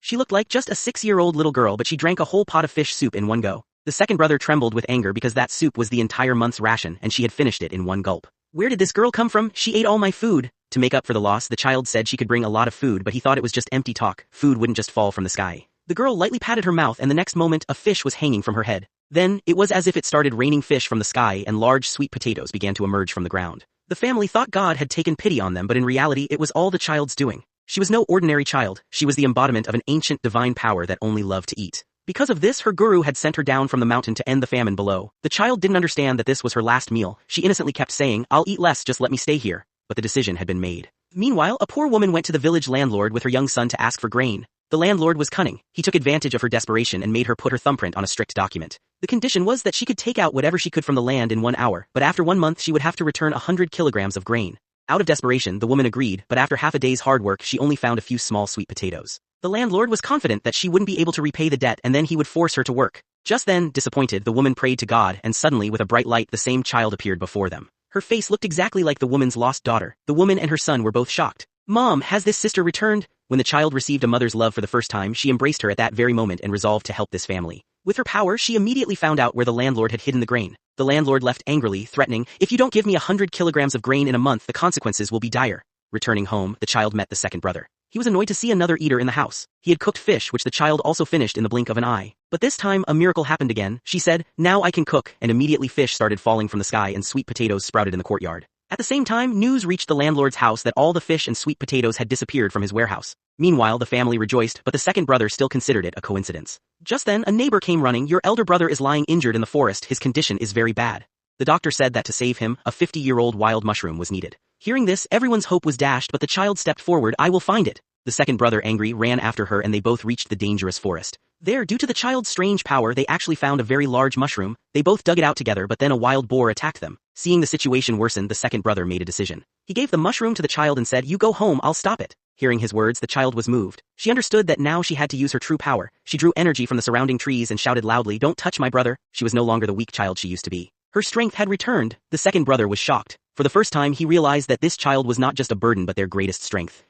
She looked like just a 6-year-old little girl, but she drank a whole pot of fish soup in one go. The second brother trembled with anger because that soup was the entire month's ration and she had finished it in one gulp. Where did this girl come from? She ate all my food. To make up for the loss, the child said she could bring a lot of food, but he thought it was just empty talk. Food wouldn't just fall from the sky. The girl lightly patted her mouth and the next moment a fish was hanging from her head. Then, it was as if it started raining fish from the sky and large sweet potatoes began to emerge from the ground. The family thought God had taken pity on them, but in reality it was all the child's doing. She was no ordinary child, she was the embodiment of an ancient divine power that only loved to eat. Because of this, her guru had sent her down from the mountain to end the famine below. The child didn't understand that this was her last meal. She innocently kept saying, "I'll eat less, just let me stay here." But the decision had been made. Meanwhile, a poor woman went to the village landlord with her young son to ask for grain. The landlord was cunning. He took advantage of her desperation and made her put her thumbprint on a strict document. The condition was that she could take out whatever she could from the land in 1 hour, but after 1 month she would have to return 100 kilograms of grain. Out of desperation, the woman agreed, but after half a day's hard work she only found a few small sweet potatoes. The landlord was confident that she wouldn't be able to repay the debt and then he would force her to work. Just then, disappointed, the woman prayed to God and suddenly with a bright light the same child appeared before them. Her face looked exactly like the woman's lost daughter. The woman and her son were both shocked. "Mom, has this sister returned?" When the child received a mother's love for the first time, she embraced her at that very moment and resolved to help this family. With her power, she immediately found out where the landlord had hidden the grain. The landlord left angrily, threatening, "If you don't give me 100 kilograms of grain in a month, the consequences will be dire." Returning home, the child met the second brother. He was annoyed to see another eater in the house. He had cooked fish, which the child also finished in the blink of an eye. But this time, a miracle happened again. She said, "Now I can cook," and immediately fish started falling from the sky and sweet potatoes sprouted in the courtyard. At the same time, news reached the landlord's house that all the fish and sweet potatoes had disappeared from his warehouse. Meanwhile, the family rejoiced, but the second brother still considered it a coincidence. Just then, a neighbor came running. "Your elder brother is lying injured in the forest. His condition is very bad." The doctor said that to save him, a 50-year-old wild mushroom was needed. Hearing this, everyone's hope was dashed, but the child stepped forward. "I will find it." The second brother, angry, ran after her and they both reached the dangerous forest. There, due to the child's strange power, they actually found a very large mushroom. They both dug it out together, but then a wild boar attacked them. Seeing the situation worsen, the second brother made a decision. He gave the mushroom to the child and said, "You go home, I'll stop it." Hearing his words, the child was moved. She understood that now she had to use her true power. She drew energy from the surrounding trees and shouted loudly, "Don't touch my brother." She was no longer the weak child she used to be. Her strength had returned. The second brother was shocked. For the first time, he realized that this child was not just a burden but their greatest strength.